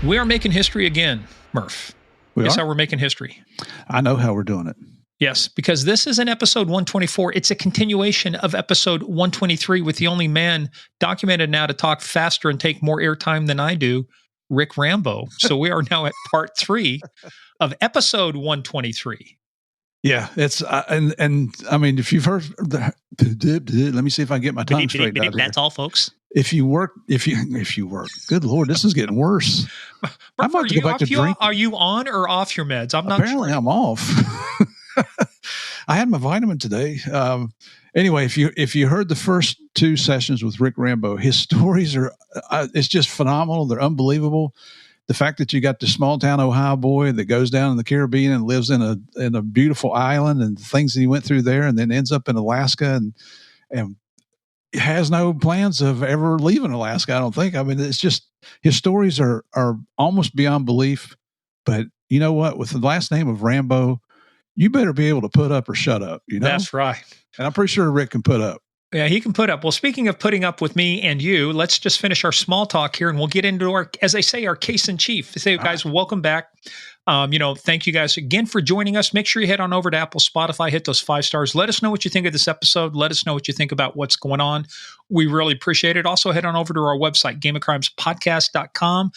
We are making history again, Murph. Guess how we're making history? I know how we're doing it. Yes, because this is an episode 124. It's a continuation of episode 123 with the only man documented now to talk faster and take more airtime than I do, Rikk Rambo. So we are now at part 3 of episode 123. Yeah, it's and I mean, if you've heard, let me see if I can get my tongue straight out here. That's all, folks. If you work, good Lord, this is getting worse. I might have to go back to drinking. Are you on or off your meds? I'm not. Apparently, I'm off. I had my vitamin today. Anyway, if you heard the first 2 sessions with Rikk Rambo, his stories are it's just phenomenal. They're unbelievable. The fact that you got this small town Ohio boy that goes down in the Caribbean and lives in a beautiful island, and the things that he went through there, and then ends up in Alaska and has no plans of ever leaving Alaska, I don't think. I mean, it's just his stories are almost beyond belief. But you know what? With the last name of Rambo, you better be able to put up or shut up. You know, that's right. And I'm pretty sure Rikk can put up. Yeah, he can put up. Well, speaking of putting up with me and you, let's just finish our small talk here, and we'll get into our, as they say, our case in chief. Say, guys, welcome back. Thank you guys again for joining us. Make sure you head on over to Apple, Spotify, hit those 5 stars. Let us know what you think of this episode. Let us know what you think about what's going on. We really appreciate it. Also, head on over to our website, gameofcrimespodcast.com.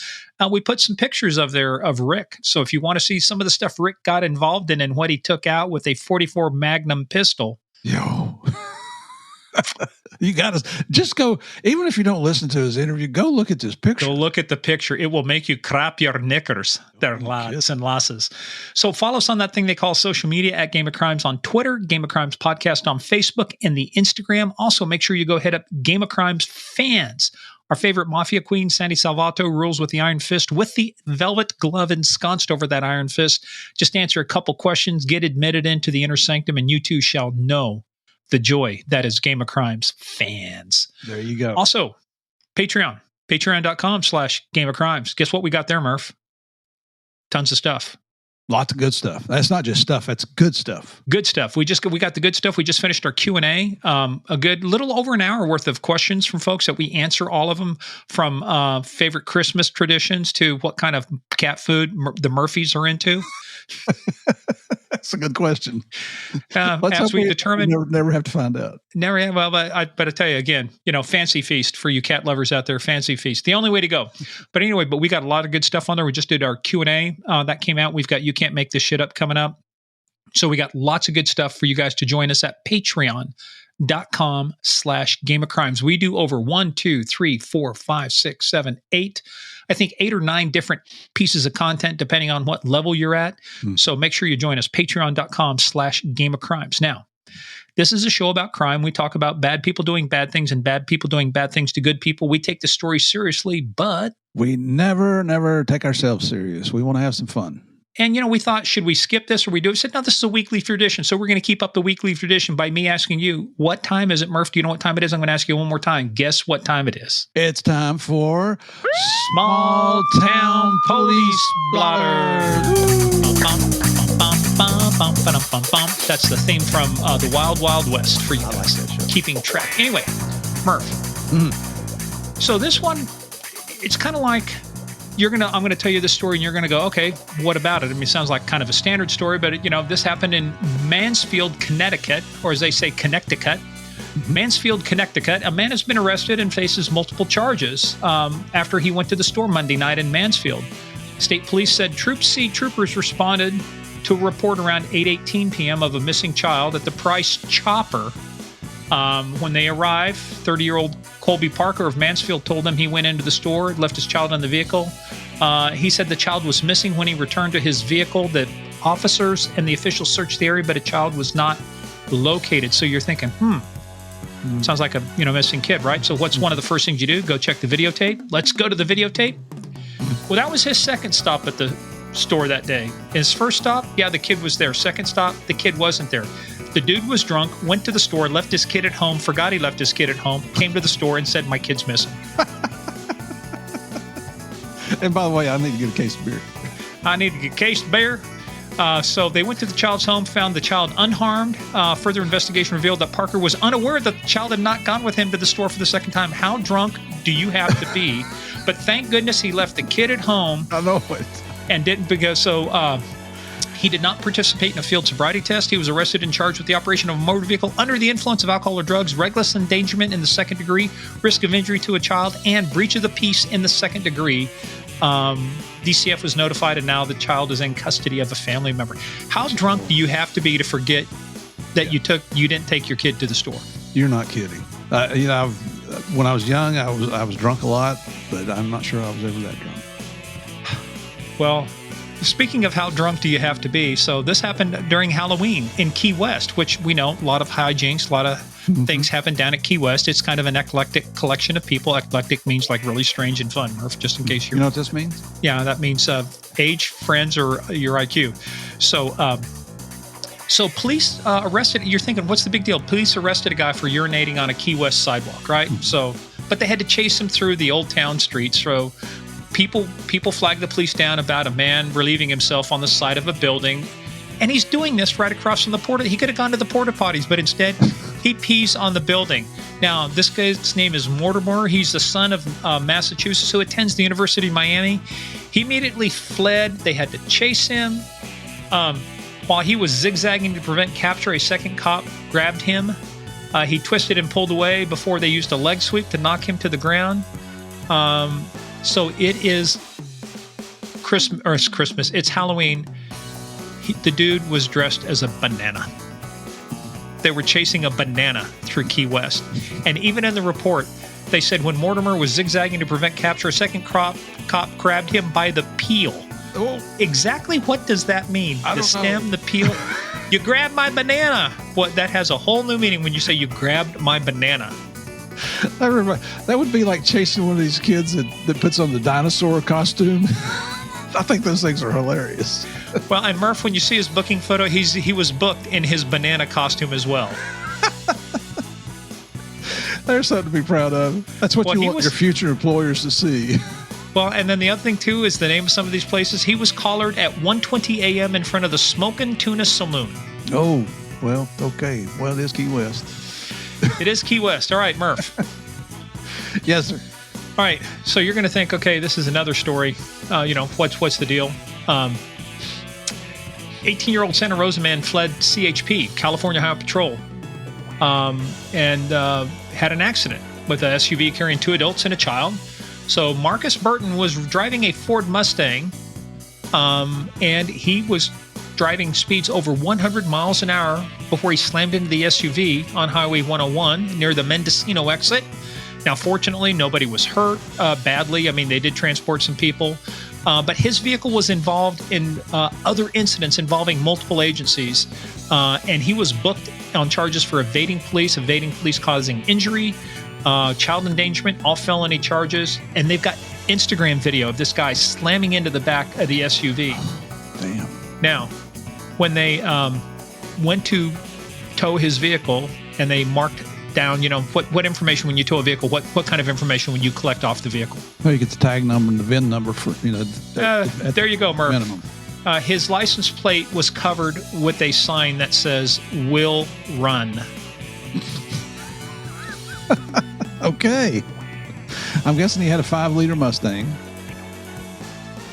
We put some pictures of Rikk. So if you want to see some of the stuff Rikk got involved in and what he took out with a .44 Magnum pistol. Yo. You got to just go, even if you don't listen to his interview, go look at this picture. Go look at the picture. It will make you crap your knickers. There are lots and losses. So follow us on that thing they call social media at Game of Crimes on Twitter, Game of Crimes Podcast on Facebook, and the Instagram. Also, make sure you go hit up Game of Crimes Fans. Our favorite mafia queen, Sandy Salvato, rules with the iron fist with the velvet glove ensconced over that iron fist. Just answer a couple questions, get admitted into the inner sanctum, and you too shall know the joy that is Game of Crimes Fans. There you go. Also, Patreon, patreon.com/Game of Crimes. Guess what we got there, Murph? Tons of stuff. Lots of good stuff. That's not just stuff. That's good stuff. Good stuff. We got the good stuff. We just finished our Q&A. A good little over an hour worth of questions from folks that we answer all of them, from favorite Christmas traditions to what kind of cat food the Murphys are into. That's a good question. As we determine, never have to find out. Never have. Well, I better tell you again. Fancy feast for you cat lovers out there. Fancy feast, the only way to go. But anyway, we got a lot of good stuff on there. We just did our Q&A that came out. We've got You Can't Make This Shit Up coming up. So we got lots of good stuff for you guys to join us at patreon.com/Game of Crimes. We do over 1, 2, 3, 4, 5, 6, 7, 8. I think 8 or 9 different pieces of content, depending on what level you're at. So make sure you join us, patreon.com/Game of Crimes. Now, this is a show about crime. We talk about bad people doing bad things and bad people doing bad things to good people. We take the story seriously, but we never take ourselves serious. We want to have some fun. And, we thought, should we skip this or we do it? We said, no, this is a weekly tradition. So we're going to keep up the weekly tradition by me asking you, what time is it, Murph? Do you know what time it is? I'm going to ask you one more time. Guess what time it is? It's time for Small Town Police Blotters. That's the theme from the Wild Wild West for you guys. I like that show. Keeping track. Anyway, Murph. So this one, it's kind of like, I'm going to tell you this story and you're going to go, okay, what about it? I mean, it sounds like kind of a standard story, but this happened in Mansfield, Connecticut, or as they say, Connecticut. Mansfield, Connecticut. A man has been arrested and faces multiple charges after he went to the store Monday night in Mansfield. State police said troopers responded to a report around 8:18 p.m. of a missing child at the Price Chopper. When they arrived, 30-year-old Colby Parker of Mansfield told them he went into the store, left his child in the vehicle. He said the child was missing when he returned to his vehicle. The officers and the officials searched the area, but a child was not located. So you're thinking, sounds like a missing kid, right? So what's one of the first things you do? Go check the videotape. Let's go to the videotape. Well, that was his second stop at the store that day. His first stop, the kid was there. Second stop, the kid wasn't there. The dude was drunk, went to the store, left his kid at home, forgot he left his kid at home, came to the store and said, my kid's missing. And by the way, I need to get a case of beer. I need to get a case of beer. So they went to the child's home, found the child unharmed. Further investigation revealed that Parker was unaware that the child had not gone with him to the store for the second time. How drunk do you have to be? But thank goodness he left the kid at home. I know it. And didn't he did not participate in a field sobriety test. He was arrested and charged with the operation of a motor vehicle under the influence of alcohol or drugs, reckless endangerment in the second degree, risk of injury to a child, and breach of the peace in the second degree. DCF was notified, and now the child is in custody of a family member. How drunk do you have to be to forget that you didn't take your kid to the store? You're not kidding. When I was young, I was drunk a lot, but I'm not sure I was ever that drunk. Well, speaking of how drunk do you have to be, so this happened during Halloween in Key West, which we know a lot of hijinks, a lot of things happen down at Key West. It's kind of an eclectic collection of people. Eclectic means like really strange and fun, Murph, just in case you know what this means? Yeah, that means age, friends, or your IQ. So police arrested, you're thinking, what's the big deal? Police arrested a guy for urinating on a Key West sidewalk, right? But they had to chase him through the old town streets. So people flagged the police down about a man relieving himself on the side of a building. And he's doing this right across from the porta. He could have gone to the porta potties, but instead he pees on the building. Now, this guy's name is Mortimer. He's the son of Massachusetts who attends the University of Miami. He immediately fled. They had to chase him. While he was zigzagging to prevent capture, a second cop grabbed him. He twisted and pulled away before they used a leg sweep to knock him to the ground. So it is Christmas. It's Halloween. The dude was dressed as a banana. They were chasing a banana through Key West. And even in the report, they said when Mortimer was zigzagging to prevent capture, a second cop grabbed him by the peel. Oh, exactly what does that mean? The stem, the peel? You grabbed my banana. What? That has a whole new meaning when you say you grabbed my banana. That would be like chasing one of these kids that puts on the dinosaur costume. I think those things are hilarious. Well, and Murph, when you see his booking photo, he was booked in his banana costume as well. There's something to be proud of. That's what you want your future employers to see. Well, and then the other thing, too, is the name of some of these places. He was collared at 1:20 a.m. in front of the Smokin' Tuna Saloon. Oh, well, okay. Well, it is Key West. It is Key West. All right, Murph. Yes, sir. All right, so you're going to think, okay, this is another story. What's the deal? 18-year-old Santa Rosa man fled CHP, California Highway Patrol, and had an accident with an SUV carrying 2 adults and a child. So Marcus Burton was driving a Ford Mustang, and he was driving speeds over 100 miles an hour before he slammed into the SUV on Highway 101 near the Mendocino exit. Now, fortunately, nobody was hurt badly. I mean, they did transport some people. But his vehicle was involved in other incidents involving multiple agencies. And he was booked on charges for evading police causing injury, child endangerment, all felony charges. And they've got Instagram video of this guy slamming into the back of the SUV. Damn. Now, when they went to tow his vehicle and they marked down, what information when you tow a vehicle, what kind of information when you collect off the vehicle? Well, you get the tag number and the VIN number for, there you go, Murph. Minimum. His license plate was covered with a sign that says, "Will run." Okay. I'm guessing he had a 5-liter Mustang.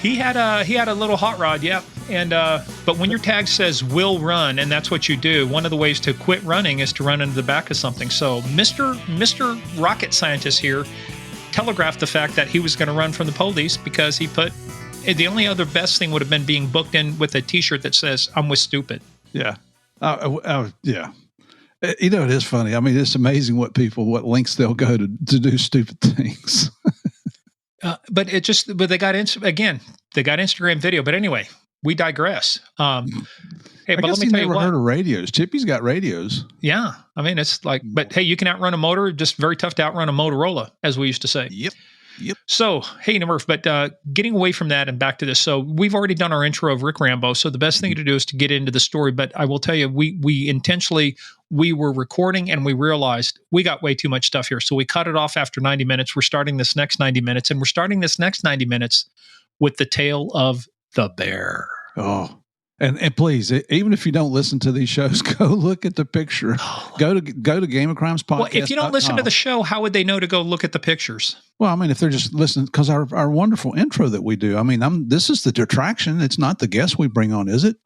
He had a little hot rod, yep. And but when your tag says "will run" and that's what you do, one of the ways to quit running is to run into the back of something. So Mr. Rocket Scientist here telegraphed the fact that he was going to run from the police because he put the only other best thing would have been being booked in with a T-shirt that says "I'm with stupid." Yeah, yeah. It is funny. I mean, it's amazing what lengths they'll go to do stupid things. But they got Instagram video. But anyway, we digress. Hey, but let me tell you what. Heard of radios. Chippy's got radios. Yeah, I mean it's like, but hey, you can outrun a motor. Just very tough to outrun a Motorola, as we used to say. Yep. So, hey, Murph, but getting away from that and back to this. So we've already done our intro of Rikk Rambo. So the best thing to do is to get into the story. But I will tell you, we intentionally, we were recording and we realized we got way too much stuff here. So we cut it off after 90 minutes. We're starting this next 90 minutes. And we're starting this next 90 minutes with the tale of the bear. Oh, And please, even if you don't listen to these shows, go look at the picture. Go to Game of Crimes podcast. Well, if you don't listen to the show, how would they know to go look at the pictures? Well, I mean, if they're just listening, because our wonderful intro that we do, I mean, this is the detraction. It's not the guest we bring on, is it?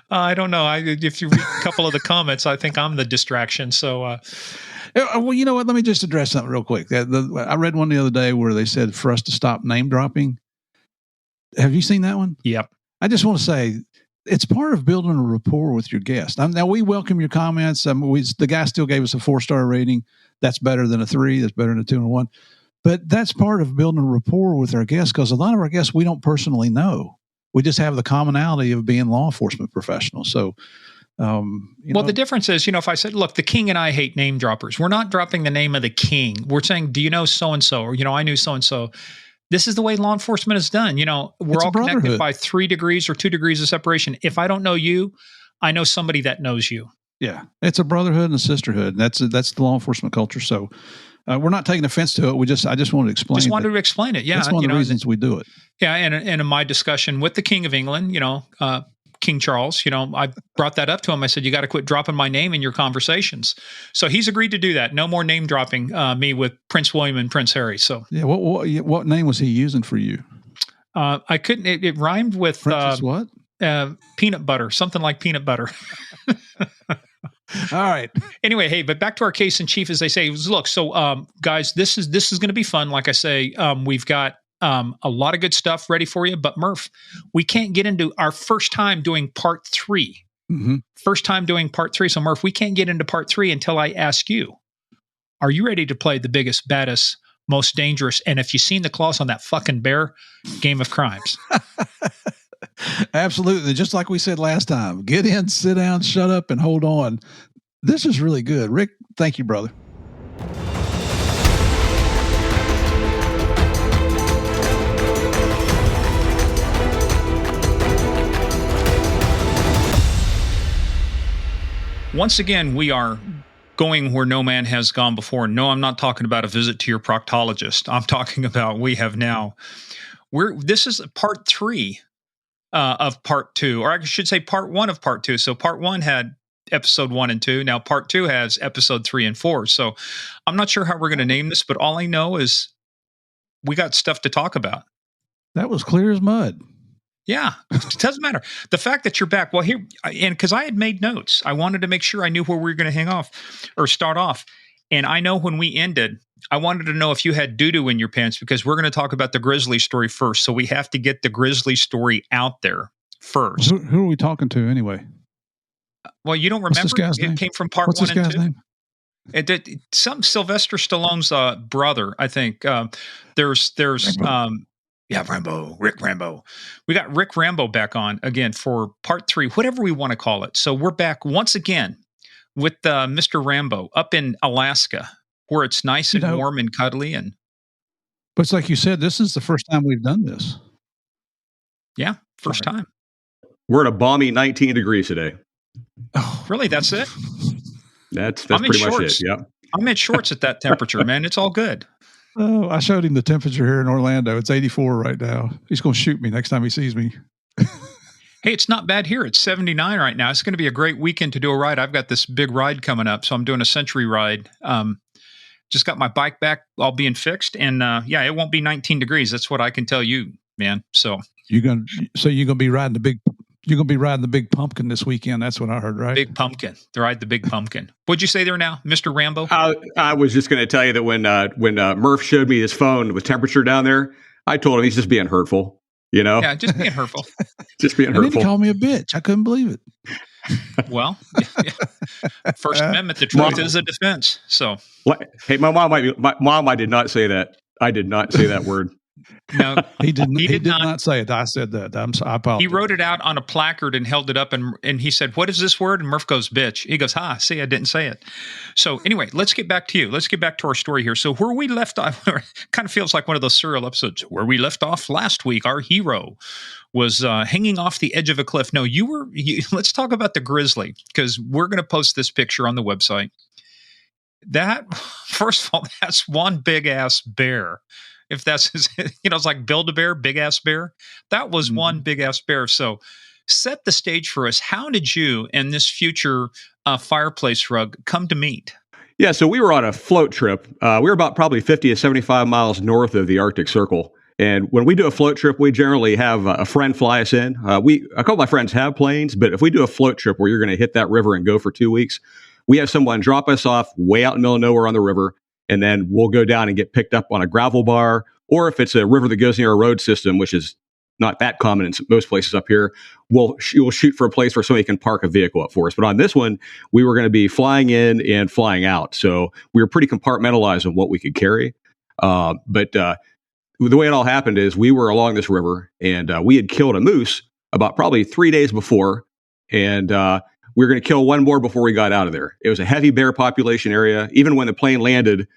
I don't know. If you read a couple of the comments, I think I'm the distraction. So, well, you know what? Let me just address something real quick. I read one the other day where they said for us to stop name dropping. Have you seen that one? Yep. I just want to say it's part of building a rapport with your guest. Now, we welcome your comments. The guy still gave us a 4-star rating. That's better than a 3. That's better than a 2 and a 1. But that's part of building a rapport with our guests, because a lot of our guests we don't personally know. We just have the commonality of being law enforcement professionals. So, the difference is, if I said, look, the king and I hate name droppers. We're not dropping the name of the king. We're saying, do you know so-and-so? Or, I knew so-and-so. This is the way law enforcement is done. We're all connected by 3 degrees or 2 degrees of separation. If I don't know you, I know somebody that knows you. Yeah, it's a brotherhood and a sisterhood. That's the law enforcement culture. So we're not taking offense to it. I just wanted to explain. Just wanted to explain it. Yeah, that's one of the reasons we do it. Yeah, and in my discussion with the King of England, King Charles, I brought that up to him. I said, you got to quit dropping my name in your conversations. So he's agreed to do that. No more name dropping me with Prince William and Prince Harry. So yeah, what name was he using for you? I couldn't. It rhymed with what? Peanut butter, something like peanut butter. All right. Anyway, hey, but back to our case in chief, as they say, look. So, guys, this is going to be fun. Like I say, we've got a lot of good stuff ready for you. But Murph, we can't get into our first time doing part 3. Mm-hmm. First time doing part 3. So, Murph, we can't get into part 3 until I ask you: are you ready to play the biggest, baddest, most dangerous, and if you've seen the claws on that fucking bear, game of crimes? Absolutely. Just like we said last time, get in, sit down, shut up, and hold on. This is really good. Rick, thank you, brother. Once again, we are going where no man has gone before. No, I'm not talking about a visit to your proctologist. I'm talking about this is part 3 of part 2, or I should say part 1 of part 2. So part 1 had episode 1 and 2. Now part 2 has episode 3 and 4. So I'm not sure how we're going to name this, but all I know is we got stuff to talk about. That was clear as mud. Yeah, it doesn't matter. The fact that you're back, well, here, and because I had made notes, I wanted to make sure I knew where we were going to hang off or start off. And I know when we ended, I wanted to know if you had doo-doo in your pants, because we're going to talk about the Grizzly story first. So we have to get the Grizzly story out there first. Who are we talking to anyway? Well, you don't remember? It came from part 1 and 2. Name? Some Sylvester Stallone's brother, I think. There's Rikk Rambo. We got Rikk Rambo back on again for part 3, whatever we want to call it. So we're back once again with Mr. Rambo up in Alaska, where it's nice and warm and cuddly. But it's like you said, this is the first time we've done this. Yeah, first time. We're at a balmy 19 degrees today. Oh, really? That's it? That's pretty much it. Yeah. I'm in shorts at that temperature, man. It's all good. Oh, I showed him the temperature here in Orlando. It's 84 right now. He's going to shoot me next time he sees me. Hey, it's not bad here. It's 79 right now. It's going to be a great weekend to do a ride. I've got this big ride coming up, so I'm doing a century ride. Just got my bike back, all being fixed, and it won't be 19 degrees. That's what I can tell you, man. So you're gonna be riding the big pumpkin this weekend. That's what I heard, right? Big pumpkin. They ride the big pumpkin. What'd you say there now, Mr. Rambo? I was just going to tell you that when Murph showed me his phone with temperature down there, I told him he's just being hurtful. Yeah, just being hurtful. Just being hurtful. And then he called me a bitch. I couldn't believe it. Well, First Amendment, the truth is a defense. So, hey, my mom, I did not say that. I did not say that word. No, he did not say it. I said that. I apologize. He wrote it out on a placard and held it up, and he said, "What is this word?" And Murph goes, "Bitch." He goes, "Ha, see, I didn't say it." So anyway, let's get back to you. Let's get back to our story here. So where we left off, kind of feels like one of those serial episodes. Where we left off last week, our hero was hanging off the edge of a cliff. No, let's talk about the Grizzly, because we're going to post this picture on the website. That, first of all, that's one big ass bear. If that's his, it's like Build-A-Bear, big ass bear. That was one big ass bear. So set the stage for us. How did you and this future fireplace rug come to meet? Yeah, so we were on a float trip. We were about probably 50 to 75 miles north of the Arctic Circle. And when we do a float trip, we generally have a friend fly us in. A couple of my friends have planes, but if we do a float trip where you're going to hit that river and go for 2 weeks, we have someone drop us off way out in the middle of nowhere on the river, and then we'll go down and get picked up on a gravel bar. Or if it's a river that goes near a road system, which is not that common in most places up here, we'll shoot for a place where somebody can park a vehicle up for us. But on this one, we were going to be flying in and flying out. So we were pretty compartmentalized on what we could carry. But the way it all happened is we were along this river, and we had killed a moose about probably 3 days before. And we were going to kill one more before we got out of there. It was a heavy bear population area. Even when the plane landed,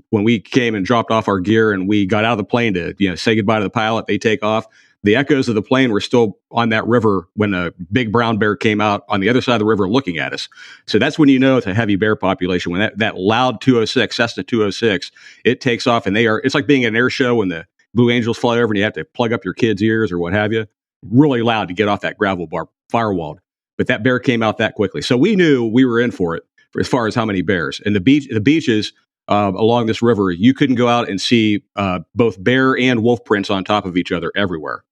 when we came and dropped off our gear and we got out of the plane to say goodbye to the pilot, they take off. The echoes of the plane were still on that river when a big brown bear came out on the other side of the river looking at us. So that's when you know it's a heavy bear population. When that loud 206, Cessna 206, it takes off, and it's like being at an air show when the Blue Angels fly over and you have to plug up your kids' ears or what have you. Really loud to get off that gravel bar firewalled. But that bear came out that quickly. So we knew we were in for it as far as how many bears. And the beaches along this river, you couldn't go out and see both bear and wolf prints on top of each other everywhere.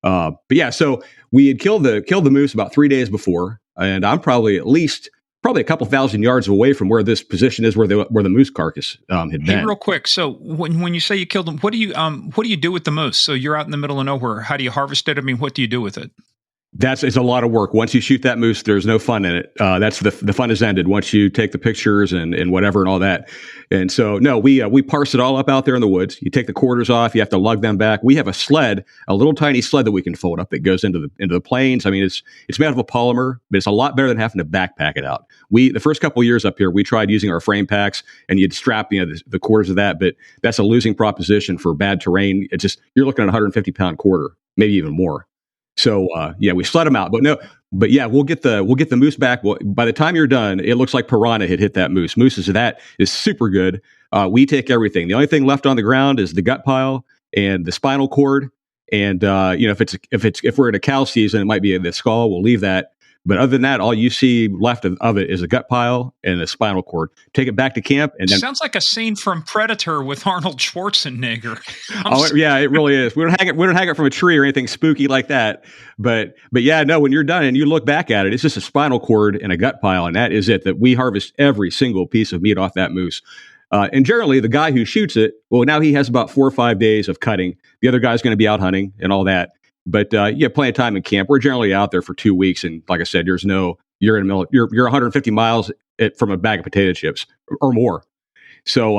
But yeah, so we had killed the moose about 3 days before, and I'm probably a couple thousand yards away from where this position is, where the moose carcass had been. Hey, real quick. So when you say you killed them, what do you do with the moose? So you're out in the middle of nowhere. How do you harvest it? I mean, what do you do with it? It's a lot of work. Once you shoot that moose, there's no fun in it. That's the fun is ended once you take the pictures and whatever and all that. And so, no, we parse it all up out there in the woods. You take the quarters off. You have to lug them back. We have a little tiny sled that we can fold up that goes into the planes. I mean, it's made of a polymer, but it's a lot better than having to backpack it out. The first couple of years up here, we tried using our frame packs, and you'd strap the quarters of that, but that's a losing proposition for bad terrain. It's just you're looking at a 150-pound quarter, maybe even more. So we sled them out, but we'll get the moose back. Well, by the time you're done, it looks like piranha had hit that moose. Moose is super good. We take everything. The only thing left on the ground is the gut pile and the spinal cord. And if we're in a cow season, it might be the skull. We'll leave that. But other than that, all you see left of it is a gut pile and a spinal cord. Take it back to camp, and then sounds like a scene from Predator with Arnold Schwarzenegger. Yeah, it really is. We don't hang it from a tree or anything spooky like that. But yeah, no. When you're done and you look back at it, it's just a spinal cord and a gut pile, and that is it. That we harvest every single piece of meat off that moose. And generally, the guy who shoots it, well, now he has about 4 or 5 days of cutting. The other guy's going to be out hunting and all that. But you have plenty of time in camp. We're generally out there for 2 weeks, and like I said, you're in the middle. You're 150 miles from a bag of potato chips or more. So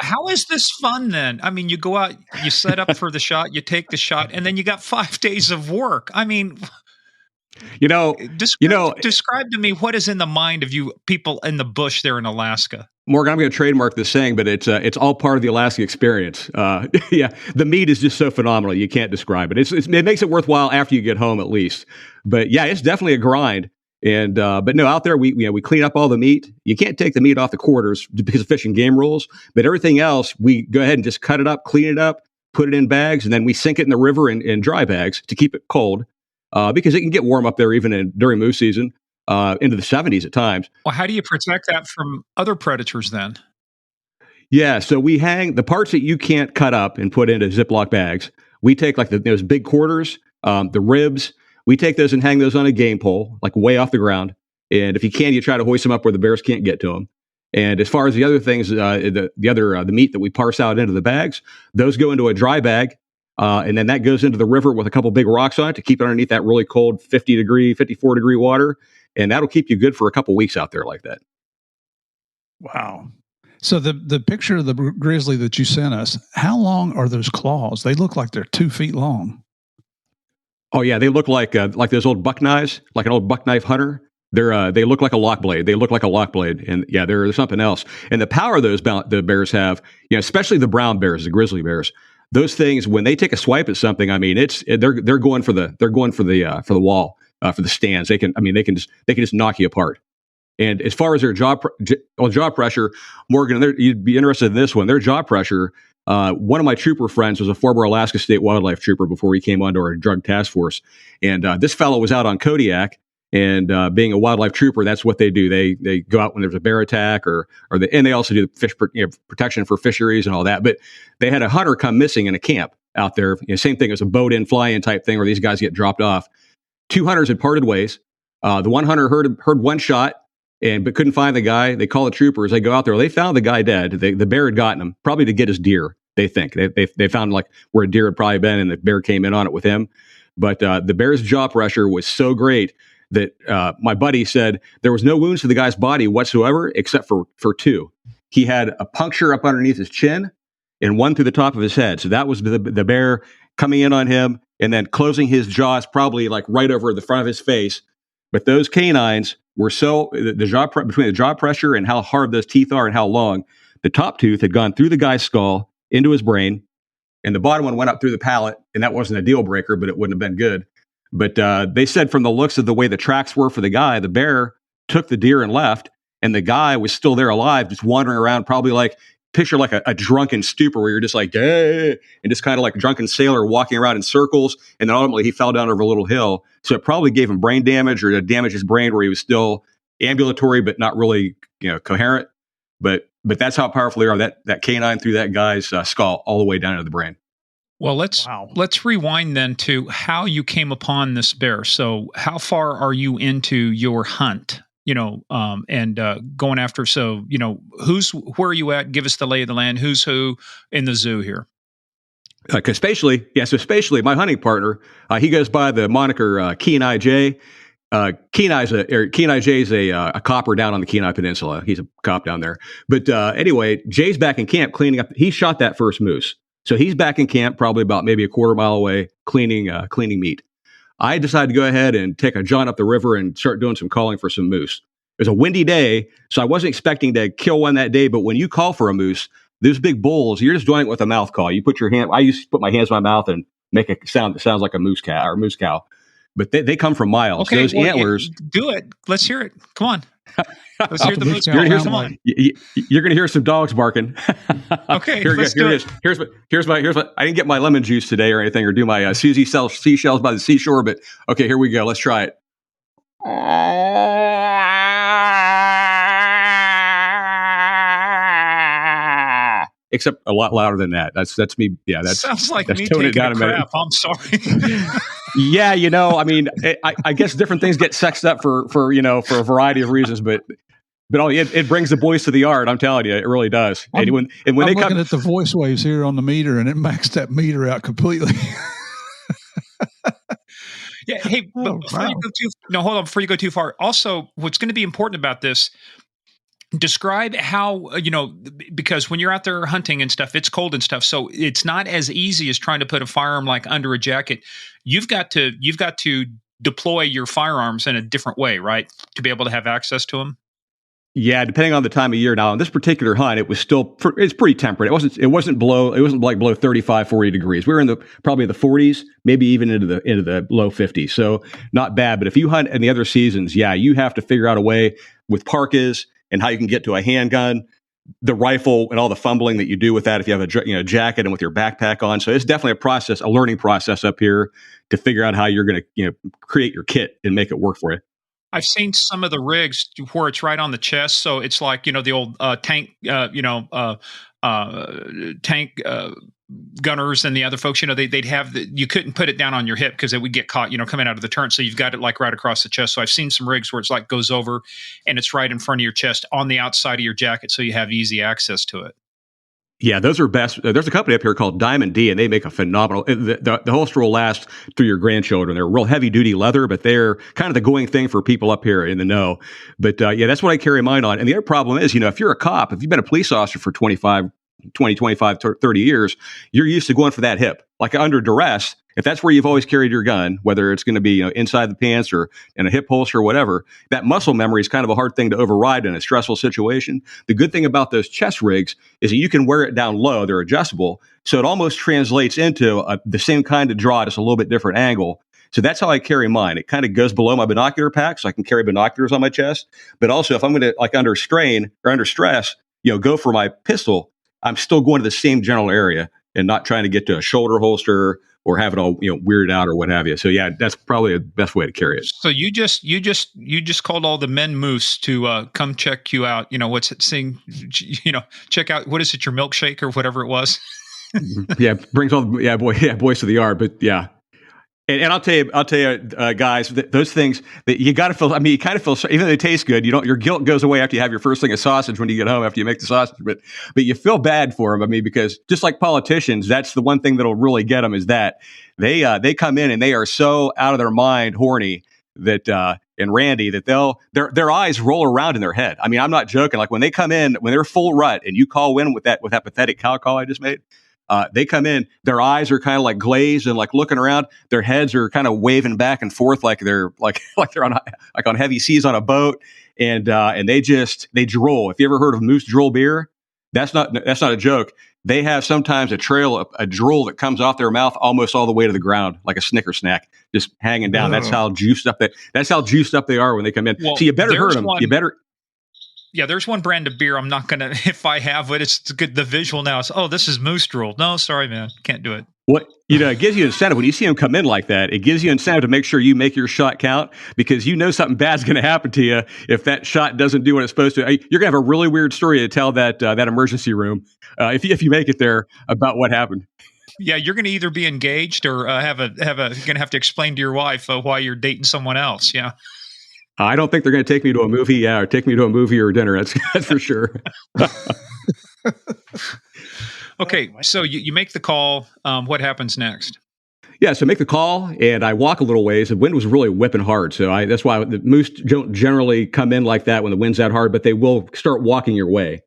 how is this fun then? I mean, you go out, you set up for the shot, you take the shot, and then you got 5 days of work. I mean, describe to me what is in the mind of you people in the bush there in Alaska. Morgan, I'm going to trademark this saying, but it's all part of the Alaska experience. The meat is just so phenomenal. You can't describe it. It makes it worthwhile after you get home, at least. But yeah, it's definitely a grind. And but no, out there we clean up all the meat. You can't take the meat off the quarters because of fish and game rules. But everything else, we go ahead and just cut it up, clean it up, put it in bags, and then we sink it in the river in dry bags to keep it cold because it can get warm up there even during moose season. Into the 70s at times. Well, how do you protect that from other predators then? Yeah, so we hang the parts that you can't cut up and put into Ziploc bags. We take like those big quarters, the ribs. We take those and hang those on a game pole, like way off the ground. And if you can, you try to hoist them up where the bears can't get to them. And as far as the other things, the meat that we parse out into the bags, those go into a dry bag. And then that goes into the river with a couple big rocks on it to keep it underneath that really cold 54 degree water. And that'll keep you good for a couple weeks out there like that. Wow. So the picture of the grizzly that you sent us, how long are those claws? They look like they're 2 feet long. Oh yeah, they look like those old buck knives, like an old buck knife hunter. They look like a lock blade. And yeah, they're something else. And the power the bears have, especially the brown bears, the grizzly bears. Those things, when they take a swipe at something, I mean, they're going for the wall. For the stands, they can just knock you apart. And as far as their jaw pressure, Morgan, you'd be interested in this one. Their jaw pressure, One of my trooper friends was a former Alaska State Wildlife Trooper before he came onto our drug task force. And this fellow was out on Kodiak, and being a wildlife trooper, that's what they do. They go out when there's a bear attack, and they also do fish protection for fisheries and all that. But they had a hunter come missing in a camp out there. Same thing as a boat in, fly in type thing where these guys get dropped off. 2 hunters had parted ways. The one hunter heard one shot, but couldn't find the guy. They call the troopers. They go out there. They found the guy dead. The bear had gotten him, probably to get his deer. They think they found like where a deer had probably been, and the bear came in on it with him. But the bear's jaw pressure was so great that my buddy said there was no wounds to the guy's body whatsoever, except for 2. He had a puncture up underneath his chin and one through the top of his head. So that was the bear coming in on him and then closing his jaws, probably like right over the front of his face. But those canines were so between the jaw pressure and how hard those teeth are and how long, the top tooth had gone through the guy's skull into his brain, and the bottom one went up through the palate. And that wasn't a deal breaker, but it wouldn't have been good. But they said from the looks of the way the tracks were for the guy, the bear took the deer and left, and the guy was still there alive, just wandering around, probably like picture like a drunken stupor where you're just like, hey, and just kind of like a drunken sailor walking around in circles. And then ultimately he fell down over a little hill. So it probably gave him brain damage or damaged his brain where he was still ambulatory, but not really, coherent. But that's how powerful they are. That canine through that guy's skull all the way down to the brain. Well, let's rewind then to how you came upon this bear. So how far are you into your hunt? And going after, where are you at? Give us the lay of the land. Who's who in the zoo here? Spatially, my hunting partner, he goes by the moniker Kenai J. Kenai J is a copper down on the Kenai Peninsula. He's a cop down there. But anyway, Jay's back in camp cleaning up. He shot that first moose. So he's back in camp, probably about maybe a quarter mile away, cleaning meat. I decided to go ahead and take a jaunt up the river and start doing some calling for some moose. It was a windy day, so I wasn't expecting to kill one that day. But when you call for a moose, those big bulls, you're just doing it with a mouth call. You put your hand. I used to put my hands in my mouth and make a sound that sounds like a moose cow. But they come from miles. Okay, those antlers. Do it. Let's hear it. Come on. Let's hear the moose cow. Come on. You're going to hear some dogs barking. Okay, Here's what. I didn't get my lemon juice today or anything, or do my Susie sells seashells by the seashore. But okay, here we go. Let's try it. Except a lot louder than that. That's me. Yeah, that sounds like me taking a crap. I'm sorry. Yeah, I guess different things get sexed up for a variety of reasons, but it brings the boys to the yard. I'm telling you, it really does. I'm looking at the voice waves here on the meter, and it maxed that meter out completely. Yeah. Hey, but before you go too far. Also, what's going to be important about this? Describe how, because when you're out there hunting and stuff, it's cold and stuff. So it's not as easy as trying to put a firearm like under a jacket. You've got to deploy your firearms in a different way, right? To be able to have access to them. Yeah, depending on the time of year. Now, on this particular hunt, it's pretty temperate. It wasn't below 35, 40 degrees. We were probably in the 40s, maybe even into the low 50s. So not bad. But if you hunt in the other seasons, yeah, you have to figure out a way with parkas and how you can get to a handgun, the rifle, and all the fumbling that you do with that if you have a jacket and with your backpack on. So it's definitely a learning process up here to figure out how you're going to create your kit and make it work for you. I've seen some of the rigs where it's right on the chest, so it's like the old tank, tank gunners and the other folks. They'd have you couldn't put it down on your hip because it would get caught, coming out of the turret. So you've got it like right across the chest. So I've seen some rigs where it's like goes over, and it's right in front of your chest on the outside of your jacket, so you have easy access to it. Yeah, those are best. There's a company up here called Diamond D, and they make a phenomenal. The holster will last through your grandchildren. They're real heavy duty leather, but they're kind of the going thing for people up here in the know. But yeah, that's what I carry mine on. And the other problem is, if you're a cop, if you've been a police officer for 25, 30 years, you're used to going for that hip. Like under duress, if that's where you've always carried your gun, whether it's going to be inside the pants or in a hip holster or whatever, that muscle memory is kind of a hard thing to override in a stressful situation. The good thing about those chest rigs is that you can wear it down low. They're adjustable. So it almost translates into the same kind of draw, just a little bit different angle. So that's how I carry mine. It kind of goes below my binocular pack, so I can carry binoculars on my chest. But also, if I'm going to, like under strain or under stress, go for my pistol, I'm still going to the same general area and not trying to get to a shoulder holster or have it all, weirded out or what have you. So yeah, that's probably the best way to carry it. So you just called all the men moose to come check you out. What's it saying? Check out, what is it, your milkshake or whatever it was. Yeah, brings all boys to the yard. But yeah, and I'll tell you, guys, those things that you got to feel. I mean, you kind of feel, even though they taste good, your guilt goes away after you have your first thing of sausage when you get home after you make the sausage. But you feel bad for them. I mean, because just like politicians, that's the one thing that'll really get them is that they come in and they are so out of their mind horny that and Randy that their eyes roll around in their head. I mean, I'm not joking. Like when they come in, when they're full rut and you call in with that pathetic cow call I just made. They come in, their eyes are kind of like glazed and like looking around. Their heads are kind of waving back and forth like they're like they're on heavy seas on a boat, and they drool. If you ever heard of moose drool beer, that's not a joke. They have sometimes a trail, a drool that comes off their mouth almost all the way to the ground, like a Snicker snack, just hanging down. That's how juiced up they are when they come in. Well, so you better hurt them. You better. Yeah, there's one brand of beer I'm not going to, if I have it, it's good. The visual now is, this is moose drool. No, sorry, man. Can't do it. What, it gives you incentive. When you see them come in like that, it gives you incentive to make sure you make your shot count because something bad's going to happen to you if that shot doesn't do what it's supposed to. You're going to have a really weird story to tell that emergency room if you make it there about what happened. Yeah, you're going to either be engaged or you're going to have to explain to your wife why you're dating someone else. Yeah. I don't think they're going to take me to a movie, or take me to a movie or dinner. That's for sure. Okay, so you make the call. What happens next? Yeah, so make the call, and I walk a little ways. The wind was really whipping hard, so that's why the moose don't generally come in like that when the wind's that hard, but they will start walking your way.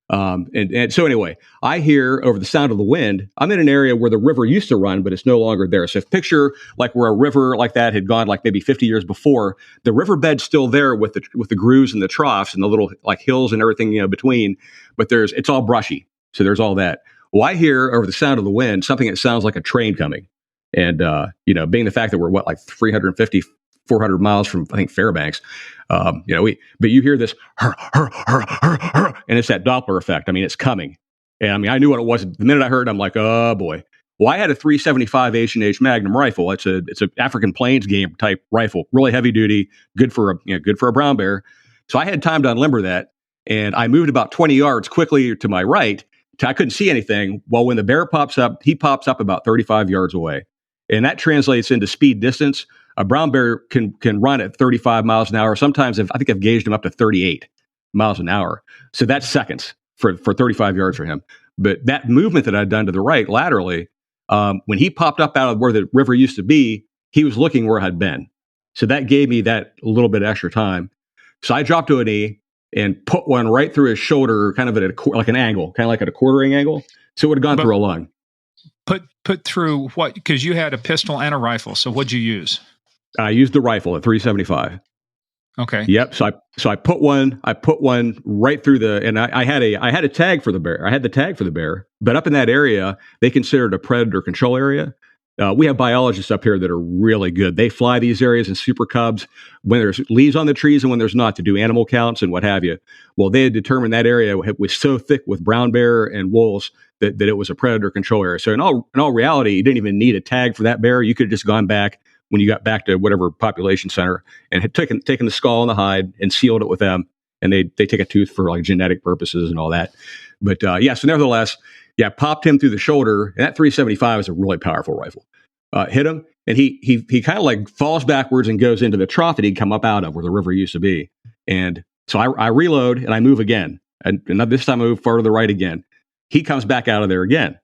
And so anyway, I hear over the sound of the wind, I'm in an area where the river used to run, but it's no longer there. So if picture like where a river like that had gone like maybe 50 years before, the riverbed's still there with the grooves and the troughs and the little like hills and everything between, but it's all brushy. So there's all that. Well, I hear over the sound of the wind, something that sounds like a train coming. And, being the fact that we're like 350, 400 miles from, I think, Fairbanks, but you hear this, and it's that Doppler effect. I mean, it's coming. And I mean, I knew what it was. The minute I heard it, I'm like, oh boy. Well, I had a 375 H&H Magnum rifle. It's a African Plains game type rifle, really heavy duty, good for a brown bear. So I had time to unlimber that. And I moved about 20 yards quickly to my right. I couldn't see anything. Well, when the bear pops up, he pops up about 35 yards away. And that translates into speed distance. A brown bear can run at 35 miles an hour. Sometimes I think I've gauged him up to 38 miles an hour. So that's seconds for 35 yards for him. But that movement that I'd done to the right laterally, when he popped up out of where the river used to be, he was looking where I'd been. So that gave me that little bit extra time. So I dropped to a knee and put one right through his shoulder, kind of at like an angle, kind of like at a quartering angle. So it would have gone through a lung. Put through what? Because you had a pistol and a rifle. So what'd you use? I used the rifle at 375. Okay. Yep. So I put one right through and I had a tag for the bear. I had the tag for the bear, but up in that area, they consider it a predator control area. We have biologists up here that are really good. They fly these areas in super cubs when there's leaves on the trees and when there's not to do animal counts and what have you. Well, they had determined that area was so thick with brown bear and wolves that it was a predator control area. So in all reality, you didn't even need a tag for that bear. You could have just gone back when you got back to whatever population center and had taken the skull and the hide and sealed it with them. And they take a tooth for like genetic purposes and all that. But so nevertheless, popped him through the shoulder. And that 375 is a really powerful rifle. Hit him. And he kind of like falls backwards and goes into the trough that he'd come up out of where the river used to be. And so I reload and I move again. And this time I move far to the right again. He comes back out of there again.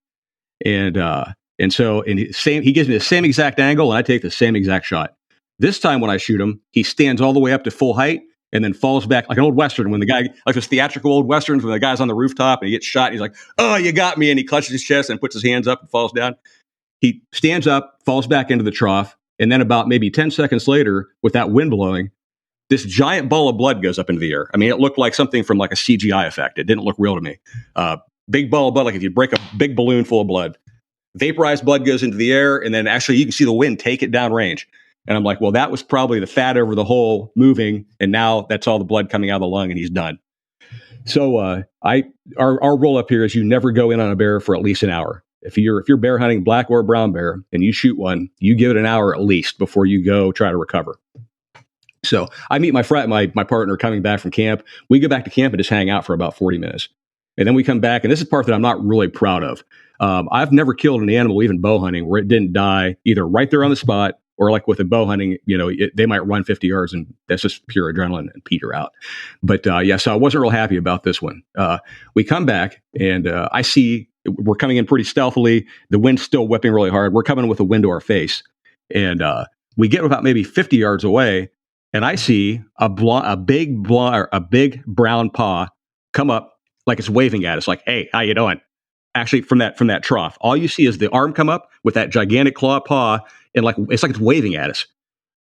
And he gives me the same exact angle and I take the same exact shot. This time when I shoot him, he stands all the way up to full height and then falls back like an old Western when the guy, like those theatrical old Westerns when the guy's on the rooftop and he gets shot and he's like, oh, you got me. And he clutches his chest and puts his hands up and falls down. He stands up, falls back into the trough. And then about maybe 10 seconds later, with that wind blowing, this giant ball of blood goes up into the air. I mean, it looked like something from like a CGI effect. It didn't look real to me. Big ball of blood, like if you break a big balloon full of blood. Vaporized blood goes into the air, and then actually you can see the wind take it down range. And I'm like, well, that was probably the fat over the hole moving, and now that's all the blood coming out of the lung, and he's done. So our rule up here is you never go in on a bear for at least an hour. If you're bear hunting black or brown bear and you shoot one, you give it an hour at least before you go try to recover. So I meet my partner coming back from camp. We go back to camp and just hang out for about 40 minutes. And then we come back, and this is part that I'm not really proud of. I've never killed an animal, even bow hunting, where it didn't die either right there on the spot, or like with a bow hunting, they might run 50 yards and that's just pure adrenaline and peter out. But so I wasn't real happy about this one. We come back and I see we're coming in pretty stealthily. The wind's still whipping really hard. We're coming with a wind to our face. And we get about maybe 50 yards away, and I see a big brown paw come up like it's waving at us, like, "Hey, how you doing?" Actually, from that trough, all you see is the arm come up with that gigantic claw paw, and it's like it's waving at us.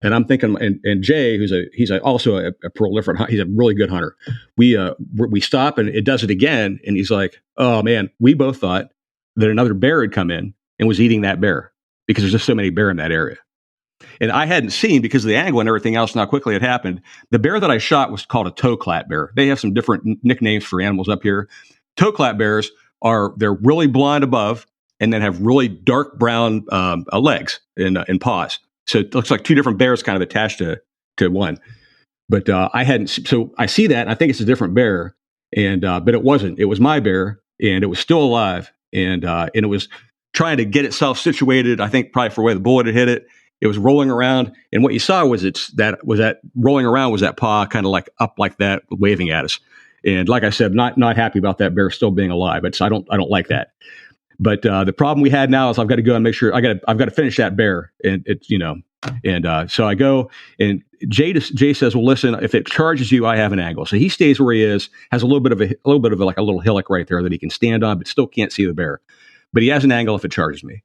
And I'm thinking, and Jay, he's also a prolific hunter, he's a really good hunter. We stop, and it does it again, and he's like, "Oh man," we both thought that another bear had come in and was eating that bear because there's just so many bear in that area. And I hadn't seen, because of the angle and everything else, and how quickly it happened. The bear that I shot was called a toe-clap bear. They have some different nicknames for animals up here. Toe-clap bears they're really blonde above and then have really dark brown legs and paws. So it looks like two different bears kind of attached to one. But so I see that, and I think it's a different bear, and but it wasn't. It was my bear, and it was still alive, and it was trying to get itself situated. I think probably for where the bullet had hit it. It was rolling around, and what you saw was that rolling around was that paw kind of like up like that, waving at us. And like I said, not happy about that bear still being alive. I don't like that. But the problem we had now is I've got to go and make sure I've got to finish that bear, and so I go, and Jay says, "Well, listen, if it charges you, I have an angle." So he stays where he is, has a little bit of like a little hillock right there that he can stand on, but still can't see the bear. But he has an angle if it charges me.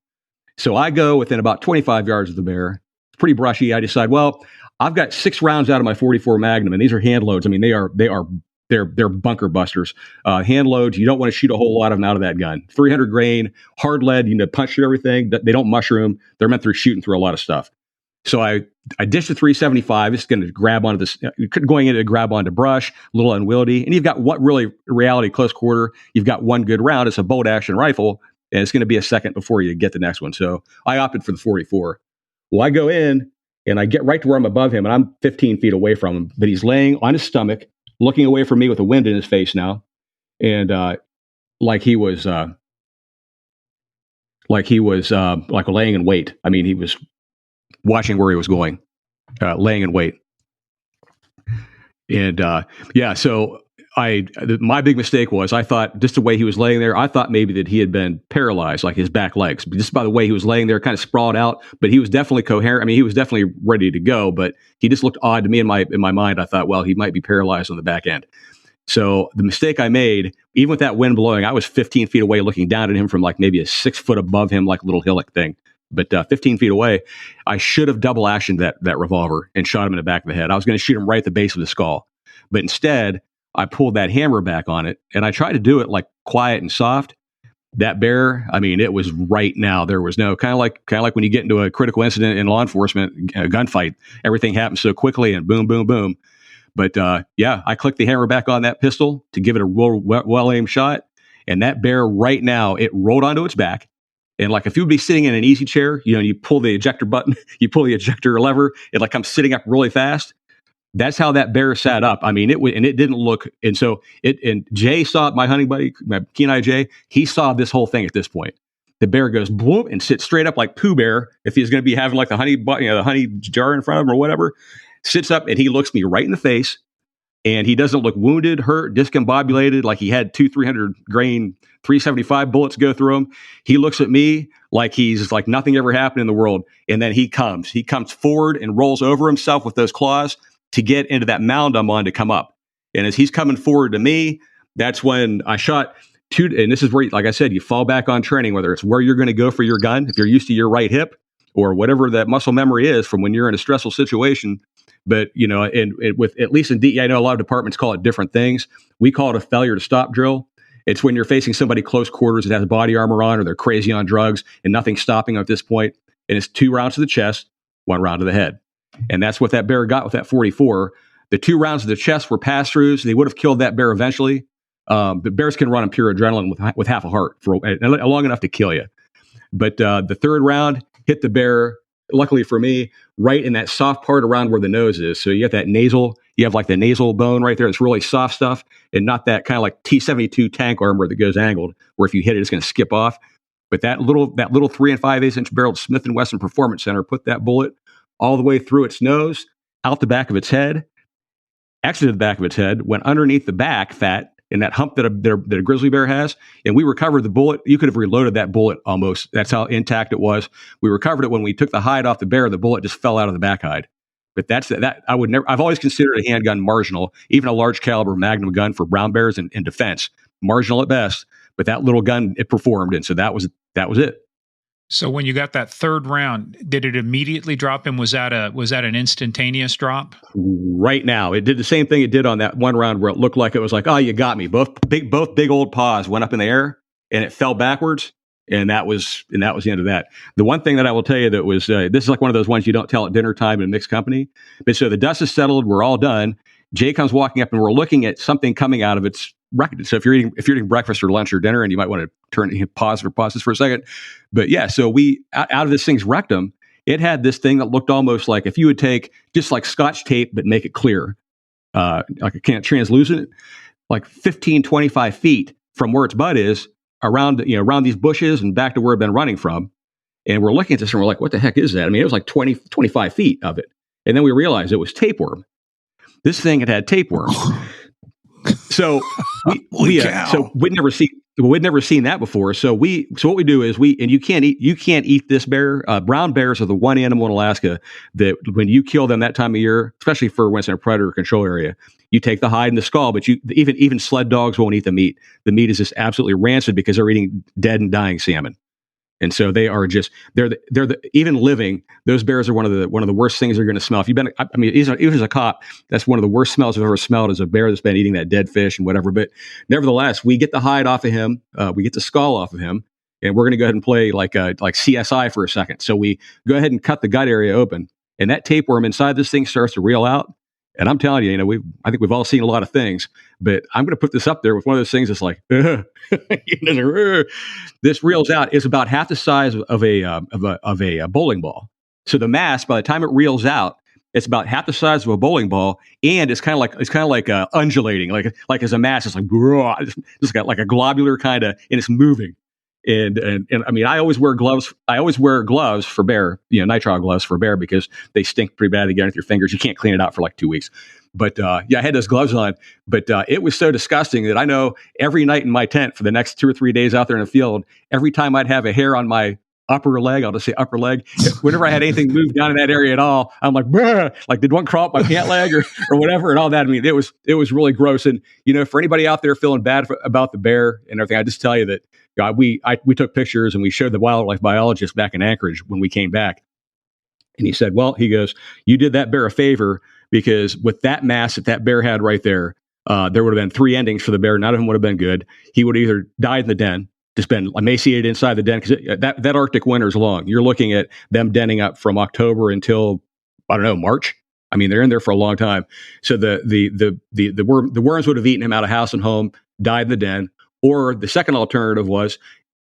So I go within about 25 yards of the bear. It's pretty brushy. I decide, well, I've got 6 rounds out of my 44 Magnum, and these are hand loads. I mean, they're bunker busters. Hand loads. You don't want to shoot a whole lot of them out of that gun. 300 grain, hard lead. Punch through everything. They don't mushroom. They're meant for shooting through a lot of stuff. So I ditched the 375. It's going to grab onto this. Going in to grab onto brush, a little unwieldy. And you've got what really reality close quarter. You've got one good round. It's a bolt action rifle. And it's going to be a second before you get the next one. So I opted for the 44. Well, I go in and I get right to where I'm above him, and I'm 15 feet away from him, but he's laying on his stomach, looking away from me with the wind in his face now. And like he was like laying in wait. I mean, he was watching where he was going, laying in wait. And so my big mistake was I thought just the way he was laying there, I thought maybe that he had been paralyzed, like his back legs, but just by the way he was laying there, kind of sprawled out, but he was definitely coherent. I mean, he was definitely ready to go, but he just looked odd to me in my mind. I thought, well, he might be paralyzed on the back end. So the mistake I made, even with that wind blowing, I was 15 feet away looking down at him from like maybe a 6 foot above him, like a little hillock thing. But 15 feet away, I should have double actioned that revolver and shot him in the back of the head. I was going to shoot him right at the base of the skull. But instead, I pulled that hammer back on it, and I tried to do it like quiet and soft. That bear, I mean, it was right now. There was no kind of like when you get into a critical incident in law enforcement, a gunfight, everything happens so quickly and boom, boom, boom. But I clicked the hammer back on that pistol to give it a well-aimed shot. And that bear right now, it rolled onto its back. And like if you would be sitting in an easy chair, you pull the ejector button, you pull the ejector lever, it like comes sitting up really fast. That's how that bear sat up. I mean, it didn't look. And so and Jay saw it, my hunting buddy, my Kenai Jay, he saw this whole thing at this point. The bear goes boom and sits straight up like Pooh Bear. If he's going to be having like the honey jar in front of him or whatever, sits up and he looks me right in the face. And he doesn't look wounded, hurt, discombobulated, like he had 300 grain 375 bullets go through him. He looks at me like he's like nothing ever happened in the world. And then he comes forward and rolls over himself with those claws to get into that mound I'm on to come up. And as he's coming forward to me, that's when I shot two. And this is where, like I said, you fall back on training, whether it's where you're going to go for your gun, if you're used to your right hip or whatever that muscle memory is from when you're in a stressful situation. But, and with at least in DEA, I know a lot of departments call it different things. We call it a failure to stop drill. It's when you're facing somebody close quarters that has body armor on or they're crazy on drugs and nothing's stopping them at this point. And it's 2 rounds to the chest, 1 round to the head. And that's what that bear got with that 44. The 2 rounds to the chest were pass-throughs. They would have killed that bear eventually. The bears can run on pure adrenaline with half a heart for long enough to kill you. But the third round hit the bear, luckily for me, right in that soft part around where the nose is. So you have like the nasal bone right there. It's really soft stuff and not that kind of like T-72 tank armor that goes angled, where if you hit it, it's going to skip off. But that little 3 5/8 inch barreled Smith & Wesson Performance Center put that bullet all the way through its nose, out the back of its head, exited the back of its head, went underneath the back fat in that hump that a grizzly bear has, and we recovered the bullet. You could have reloaded that bullet almost. That's how intact it was. We recovered it when we took the hide off the bear. The bullet just fell out of the back hide. But that I would never. I've always considered a handgun marginal, even a large caliber Magnum gun for brown bears in defense, marginal at best. But that little gun, it performed, and so that was it. So when you got that third round, did it immediately drop him? Was that an instantaneous drop? Right now, it did the same thing it did on that one round where it looked like it was like, oh, you got me. Both big old paws went up in the air and it fell backwards, and that was the end of that. The one thing that I will tell you that was this is like one of those ones you don't tell at dinner time in mixed company. But so the dust is settled, we're all done. Jay comes walking up, and we're looking at something coming out of its rectum. So if you're eating breakfast or lunch or dinner, and you might want to pause this for a second. But yeah, so we out of this thing's rectum, it had this thing that looked almost like if you would take just like Scotch tape but make it clear, like a can translucent, like 15, 25 feet from where its butt is, around these bushes and back to where it'd been running from. And we're looking at this and we're like, what the heck is that? I mean, it was like 20, 25 feet of it. And then we realized it was tapeworm. This thing had tapeworm. So we'd never seen that before. So what we do is you can't eat this bear. Brown bears are the one animal in Alaska that when you kill them that time of year, especially for when it's in a predator control area, you take the hide and the skull, but even sled dogs won't eat the meat. The meat is just absolutely rancid because they're eating dead and dying salmon. And so they're even living. Those bears are one of the worst things you're going to smell. If you've been, I mean, even as a cop, that's one of the worst smells I've ever smelled is a bear that's been eating that dead fish and whatever. But nevertheless, we get the hide off of him, we get the skull off of him, and we're going to go ahead and play like CSI for a second. So we go ahead and cut the gut area open, and that tapeworm inside this thing starts to reel out. And I'm telling you, I think we've all seen a lot of things, but I'm going to put this up there with one of those things that's like, this reels out. It's about half the size of a bowling ball. So the mass, by the time it reels out, it's about half the size of a bowling ball, and it's kind of like undulating, like as a mass. It's like just got like a globular kind of, and it's moving. And I mean, I always wear gloves. For bear, nitrile gloves for bear, because they stink pretty bad. They get underneath your fingers. You can't clean it out for like 2 weeks. But I had those gloves on. But it was so disgusting that I know every night in my tent for the next 2 or 3 days out there in the field, every time I'd have a hair on my upper leg, I'll just say upper leg. Whenever I had anything move down in that area at all, I'm like, bruh, like did one crawl up my pant leg or whatever and all that. I mean, it was really gross. And for anybody out there feeling bad about the bear and everything, I just tell you that we took pictures and we showed the wildlife biologist back in Anchorage when we came back. And he said, he goes, you did that bear a favor, because with that mass that bear had right there, there would have been 3 endings for the bear. None of them would have been good. He would have either died in the den, just been emaciated inside the den, because that Arctic winter is long. You're looking at them denning up from October until, I don't know, March. I mean, they're in there for a long time. So the worms would have eaten him out of house and home, died in the den. Or the second alternative was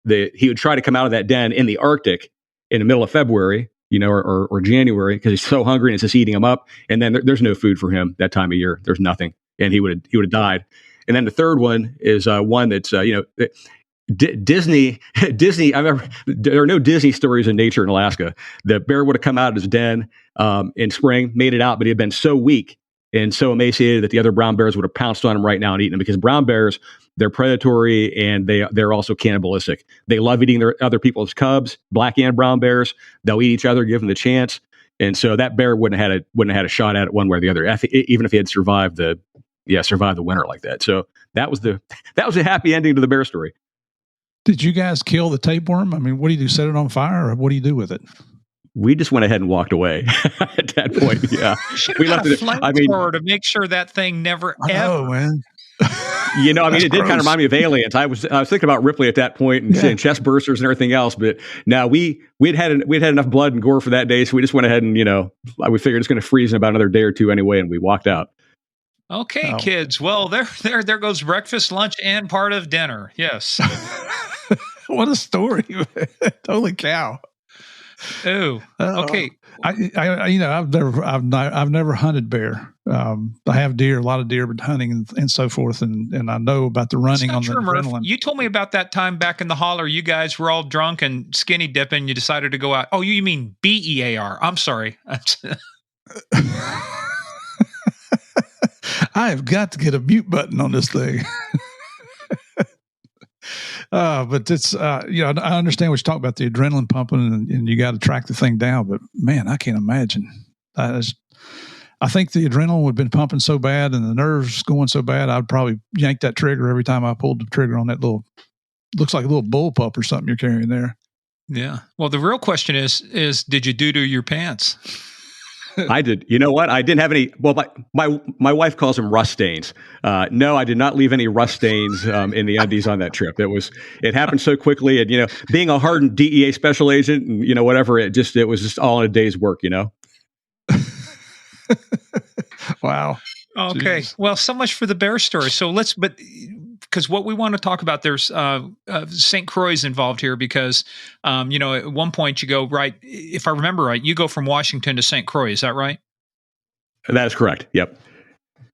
he would try to come out of that den in the Arctic in the middle of February, or January, because he's so hungry and it's just eating him up. And then there's no food for him that time of year. There's nothing, and he would have died. And then the third one is one that's Disney. I remember there are no Disney stories in nature in Alaska. The bear would have come out of his den in spring, made it out, but he had been so weak and so emaciated that the other brown bears would have pounced on him right now and eaten him, because brown bears, they're predatory and they're also cannibalistic. They love eating their other people's cubs, black and brown bears. They'll eat each other, give them the chance. And so that bear wouldn't have had a shot at it one way or the other, even if he had survived the winter like that. So that was a happy ending to the bear story. Did you guys kill the tapeworm? I mean, what do you do? Set it on fire, or what do you do with it? We just went ahead and walked away at that point. Yeah, we left it. To make sure that thing never ever. Man. It did kind of remind me of Aliens. I was thinking about Ripley at that point and chest bursters and everything else. But now we'd had enough blood and gore for that day, so we just went ahead and we figured it's going to freeze in about another day or two anyway, and we walked out. Okay, kids. Well, there goes breakfast, lunch, and part of dinner. Yes. What a story! Holy cow! Oh, okay. I've never hunted bear. I have deer, a lot of deer, but hunting and so forth, and I know about the running on the adrenaline. You told me about that time back in the holler. You guys were all drunk and skinny dipping. You decided to go out. Oh, you mean BEAR? I'm sorry. I have got to get a mute button on this thing. But it's, I understand what you talk about, the adrenaline pumping and you got to track the thing down. But man, I can't imagine. I think the adrenaline would have been pumping so bad and the nerves going so bad, I'd probably yank that trigger every time I pulled the trigger on that looks like a little bullpup or something you're carrying there. Yeah. Well, the real question is did you doo-doo your pants? I did. You know what? I didn't have any. Well, my wife calls them rust stains. No, I did not leave any rust stains in the undies on that trip. It happened so quickly, and being a hardened DEA special agent, and whatever, it was just all in a day's work. Wow. Okay. Jeez. Well, so much for the bear story. So because what we want to talk about, there's St. Croix involved here because, at one point you go, right, if I remember right, you go from Washington to St. Croix. Is that right? That is correct. Yep.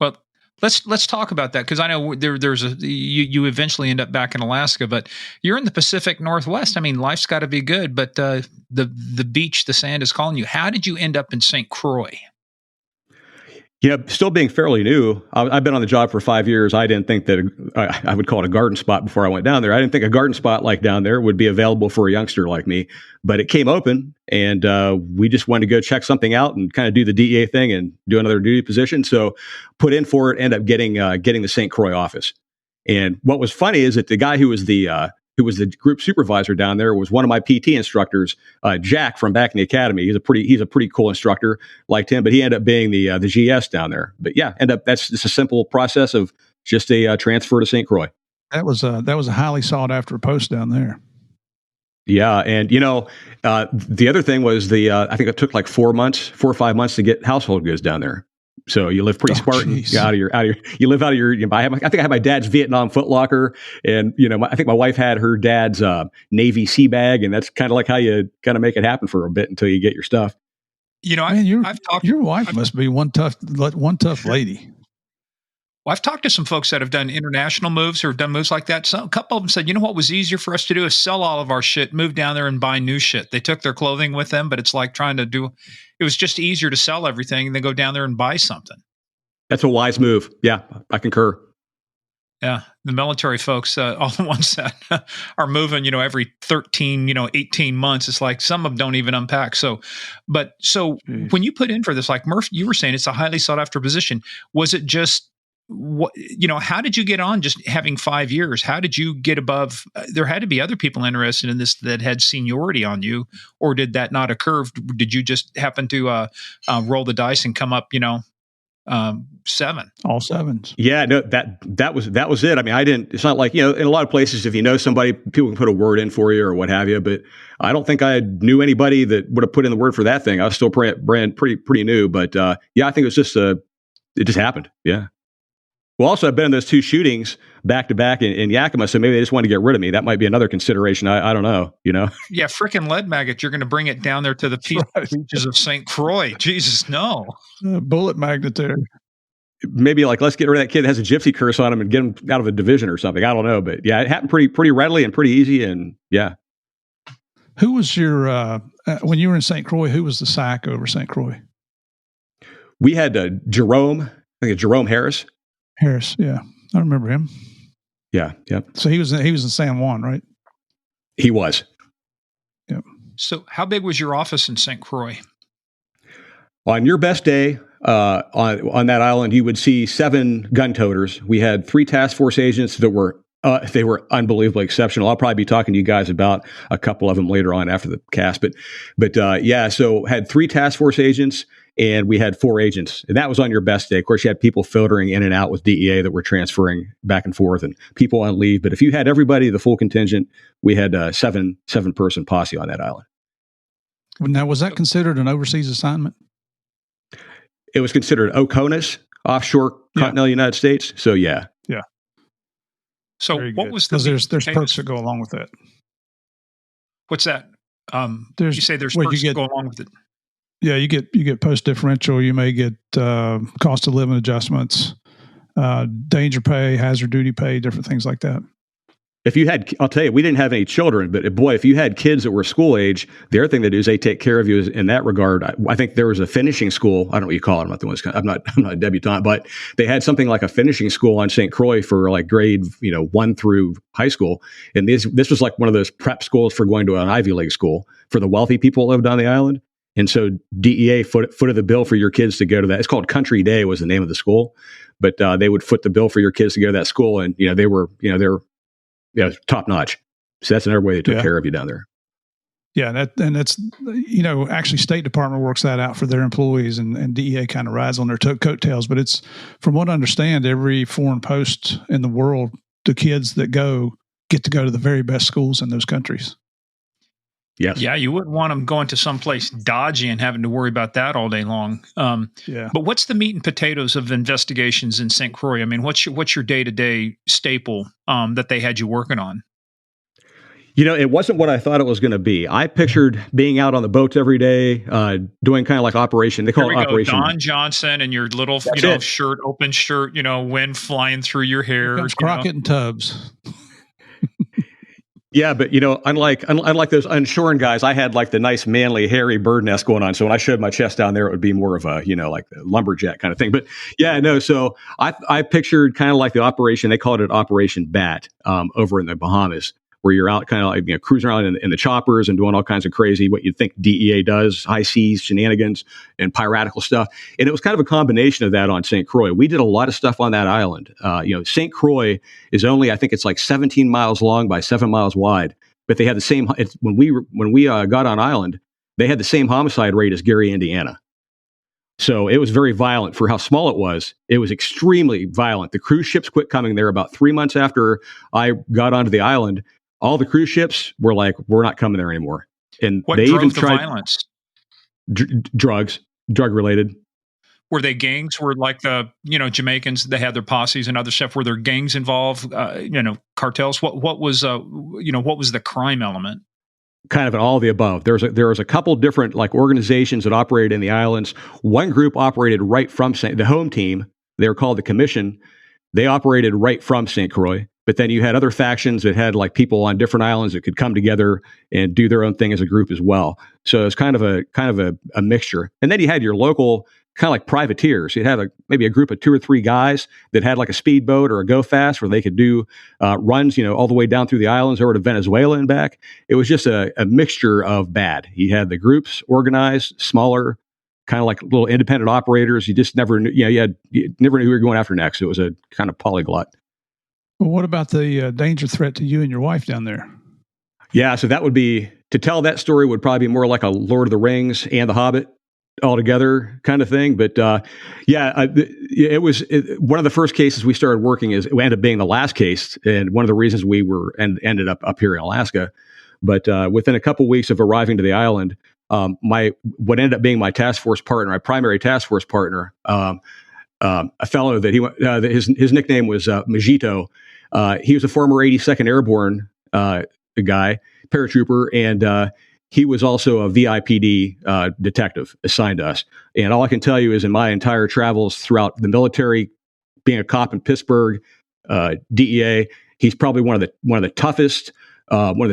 Well, let's talk about that because I know you eventually end up back in Alaska, but you're in the Pacific Northwest. I mean, life's got to be good, but the beach, the sand is calling you. How did you end up in St. Croix? Still being fairly new, I've been on the job for 5 years. I didn't think that I would call it a garden spot before I went down there. I didn't think a garden spot like down there would be available for a youngster like me, but it came open and we just wanted to go check something out and kind of do the DEA thing and do another duty position. So put in for it, ended up getting the St. Croix office. And what was funny is that the guy who was the group supervisor down there was one of my PT instructors, Jack from back in the academy. He's a pretty cool instructor, liked him, but he ended up being the GS down there. But yeah, that's just a simple process of just a transfer to St. Croix. That was a highly sought after post down there. Yeah, and the other thing was I think it took like 4 or 5 months to get household goods down there. So you live pretty Spartan. You live out of your. I think I had my dad's Vietnam Foot Locker, and I think my wife had her dad's Navy sea bag, and that's kind of like how you kind of make it happen for a bit until you get your stuff. Your wife must be one tough lady. Well, I've talked to some folks that have done international moves or done moves like that. A couple of them said, what was easier for us to do is sell all of our shit, move down there and buy new shit. They took their clothing with them, but it's like it was just easier to sell everything and then go down there and buy something. That's a wise move. Yeah, I concur. Yeah, the military folks, all the ones that are moving, every 13, 18 months, it's like some of them don't even unpack. So when you put in for this, like Murph, you were saying it's a highly sought after position. Was it just how did you get on just having 5 years? How did you get above? There had to be other people interested in this that had seniority on you, or did that not occur? Did you just happen to roll the dice and come up, 7? All sevens. Yeah, no, that was it. I mean, I didn't. It's not like in a lot of places, if you know somebody, people can put a word in for you or what have you. But I don't think I knew anybody that would have put in the word for that thing. I was still pretty new. But yeah, I think it was just it just happened. Yeah. Well, also, I've been in those 2 shootings back to back in Yakima, so maybe they just wanted to get rid of me. That might be another consideration. I don't know, Yeah, frickin' lead maggot. You're going to bring it down there to the beaches of St. Croix. Jesus, no. Bullet magnet there. Maybe like, let's get rid of that kid that has a gypsy curse on him and get him out of a division or something. I don't know. But yeah, it happened pretty readily and pretty easy. And yeah. Who was your, when you were in St. Croix, who was the SAC over St. Croix? We had Jerome, I think it's Jerome Harris. Harris, yeah, I remember him. Yeah. So he was in San Juan, right? He was. Yeah. So how big was your office in St. Croix? On your best day on that island, you would see 7 gun toters. We had 3 task force agents that were they were unbelievably exceptional. I'll probably be talking to you guys about a couple of them later on after the cast, but yeah. So had 3 task force agents. And we had 4 agents, and that was on your best day. Of course, you had people filtering in and out with DEA that were transferring back and forth, and people on leave. But if you had everybody, the full contingent, we had 7-person posse on that island. Now, was that considered an overseas assignment? It was considered OCONUS. offshore continental United States. So yeah. Yeah. So Very what good. was the 'Cause there's potatoes? perks that go along with that. What's that? There's You say there's well, you perks that get go along with it. yeah, you get post differential. You may get cost of living adjustments, danger pay, hazard duty pay, different things like that. If you had, I'll tell you, we didn't have any children, but boy, if you had kids that were school age, the other thing they do is they take care of you in that regard. I think there was a finishing school. I don't know what you call it. I'm not the one. I'm not a debutante, but they had something like a finishing school on St. Croix for like grade 1 through high school, and this was like one of those prep schools for going to an Ivy League school for the wealthy people who lived on the island. And so DEA footed the bill for your kids to go to that. It's called Country Day was the name of the school, but they would foot the bill for your kids to go to that school, and they were top notch. So that's another way they took care of you down there. Yeah, that's actually State Department works that out for their employees, and DEA kind of rides on their coattails. But it's, from what I understand, every foreign post in the world, the kids that get to go to the very best schools in those countries. Yes. Yeah, you wouldn't want them going to someplace dodgy and having to worry about that all day long. But what's the meat and potatoes of investigations in St. Croix? I mean, what's your day-to-day staple that they had you working on? It wasn't what I thought it was going to be. I pictured being out on the boats every day, doing kind of like operation. They call it operation. Don Johnson and your little, open shirt, wind flying through your hair. Crockett and Tubbs. Yeah, but unlike those unshorn guys, I had like the nice manly hairy bird nest going on. So when I showed my chest down there, it would be more of a like the lumberjack kind of thing. But yeah, no. So I pictured kind of like the operation. They called it Operation Bat over in the Bahamas, where you're out kind of like cruising around in the choppers and doing all kinds of crazy, what you'd think DEA does, high seas shenanigans and piratical stuff. And it was kind of a combination of that on St. Croix. We did a lot of stuff on that island. St. Croix is only, I think it's like 17 miles long by 7 miles wide, but they had the same, when we got on island, they had the same homicide rate as Gary, Indiana. So it was very violent for how small it was. It was extremely violent. The cruise ships quit coming there about 3 months after I got onto the island. All the cruise ships were like, we're not coming there anymore. And what they drove even the tried violence? Drug related. Were they gangs? Were like the Jamaicans? They had their posses and other stuff. Were there gangs involved? Cartels. What was the crime element? Kind of all of the above. There was a couple different like organizations that operated in the islands. One group operated right from the home team. They were called the Commission. They operated right from St. Croix. But then you had other factions that had like people on different islands that could come together and do their own thing as a group as well. So it's kind of a mixture. And then you had your local kind of like privateers. You'd have maybe a group of 2 or 3 guys that had like a speedboat or a go fast where they could do runs, all the way down through the islands over to Venezuela and back. It was just a mixture of bad. You had the groups organized, smaller, kind of like little independent operators. You just never knew, you never knew who you were going after next. It was a kind of polyglot. Well, what about the danger threat to you and your wife down there? Yeah, so that would be, to tell that story would probably be more like a Lord of the Rings and The Hobbit all together kind of thing. But it was one of the first cases we started working it ended up being the last case, and one of the reasons we ended up here in Alaska. But within a couple of weeks of arriving to the island, what ended up being my task force partner, my primary task force partner, a fellow that his nickname was Majito. He was a former 82nd Airborne guy, paratrooper, and he was also a VIPD detective assigned to us. And all I can tell you is in my entire travels throughout the military, being a cop in Pittsburg, DEA, he's probably one of the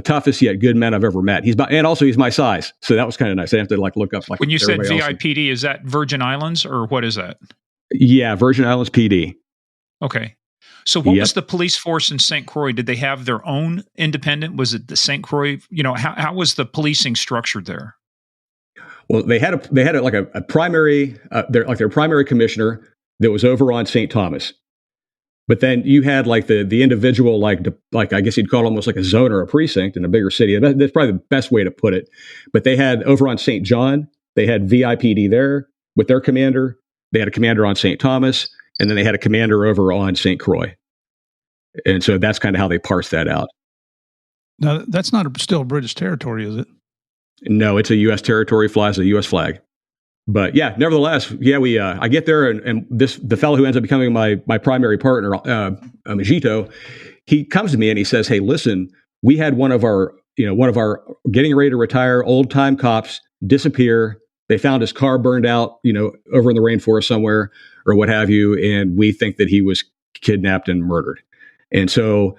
toughest yet good men I've ever met. He's my size, so that was kind of nice. I have to look up when you said VIPD, is that Virgin Islands or what is that? Yeah, Virgin Islands PD. Okay. So what was the police force in St. Croix? Did they have their own independent? Was it the St. Croix? How was the policing structured there? Well, they had a primary, their primary commissioner that was over on St. Thomas. But then you had like the individual, like I guess you'd call it almost like a zone or a precinct in a bigger city. That's probably the best way to put it. But they had over on St. John, they had VIPD there with their commander. They had a commander on St. Thomas. And then they had a commander over on St. Croix. And so that's kind of how they parsed that out. Now, that's not still British territory, is it? No, it's a U.S. territory, flies a U.S. flag. But yeah, nevertheless, yeah, I get there, and the fellow who ends up becoming my primary partner, Majito, he comes to me and he says, "Hey, listen, we had one of our getting ready to retire old time cops disappear. They found his car burned out, over in the rainforest somewhere or what have you, and we think that he was kidnapped and murdered." And so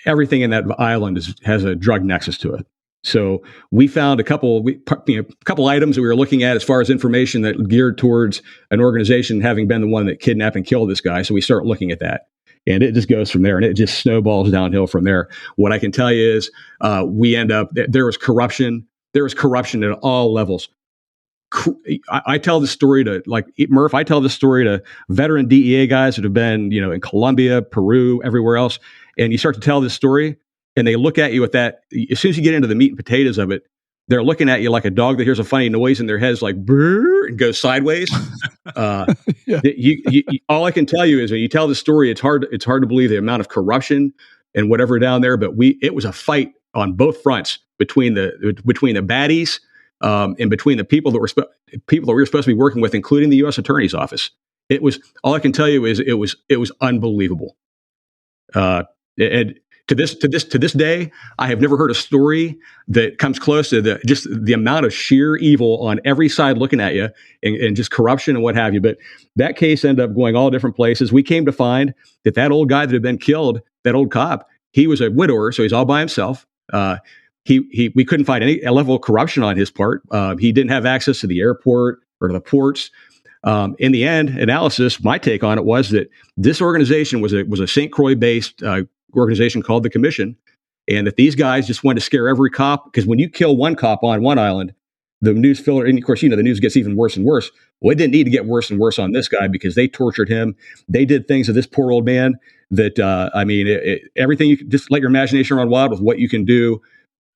everything in that island has a drug nexus to it. So we found a couple items that we were looking at as far as information that geared towards an organization having been the one that kidnapped and killed this guy. So we start looking at that, and it just goes from there, and it just snowballs downhill from there. What I can tell you is we end up, there was corruption. There was corruption at all levels. I tell the story to, like Murph, I tell the story to veteran DEA guys that have been, in Colombia, Peru, everywhere else. And you start to tell this story, and they look at you with that. As soon as you get into the meat and potatoes of it, they're looking at you like a dog that hears a funny noise in their head's like brrr, and goes sideways. Yeah. All I can tell you is when you tell the story, it's hard to believe the amount of corruption and whatever down there. But it was a fight on both fronts between the baddies and between the people that we were supposed to be working with, including the U.S. Attorney's Office. It was, all I can tell you is it was unbelievable. And to this day, I have never heard a story that comes close to the amount of sheer evil on every side looking at you, and just corruption and what have you. But that case ended up going all different places. We came to find that old guy that had been killed, that old cop, he was a widower, so he's all by himself. We couldn't find any level of corruption on his part. He didn't have access to the airport or to the ports. In the end analysis, my take on it was that this organization was a St. Croix based organization called the Commission, and that these guys just wanted to scare every cop, because when you kill one cop on one island, the news filler, and of course, the news gets even worse and worse. Well, it didn't need to get worse and worse on this guy, because they tortured him. They did things to this poor old man that, everything, you can just let your imagination run wild with what you can do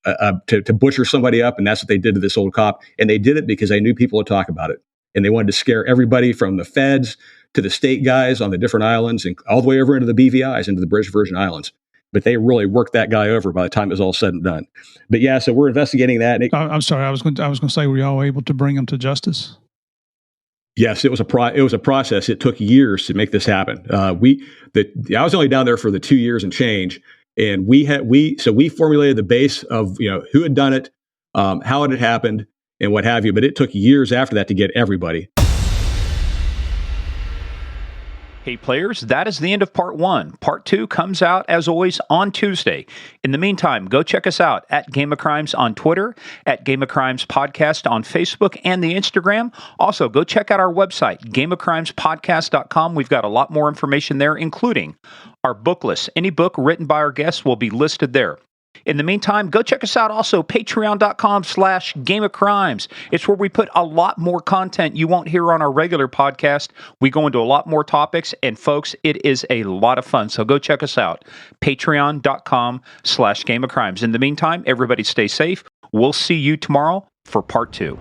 to butcher somebody up. And that's what they did to this old cop. And they did it because they knew people would talk about it. And they wanted to scare everybody from the feds to the state guys on the different islands, and all the way over into the BVIs, into the British Virgin Islands. But they really worked that guy over by the time it was all said and done. But yeah, so we're investigating that. I'm sorry, I was going to say, were y'all able to bring him to justice? Yes, it was a process. It took years to make this happen. I was only down there for the 2 years and change, and we formulated the base of who had done it, how it had happened, and what have you. But it took years after that to get everybody. Hey players, that is the end of part 1. Part 2 comes out, as always, on Tuesday. In the meantime, go check us out at Game of Crimes on Twitter, at Game of Crimes Podcast on Facebook and the Instagram. Also, go check out our website, gameofcrimespodcast.com. We've got a lot more information there, including our book list. Any book written by our guests will be listed there. In the meantime, go check us out also, patreon.com/Game of Crimes. It's where we put a lot more content you won't hear on our regular podcast. We go into a lot more topics, and folks, it is a lot of fun. So go check us out, patreon.com/Game of Crimes. In the meantime, everybody stay safe. We'll see you tomorrow for part 2.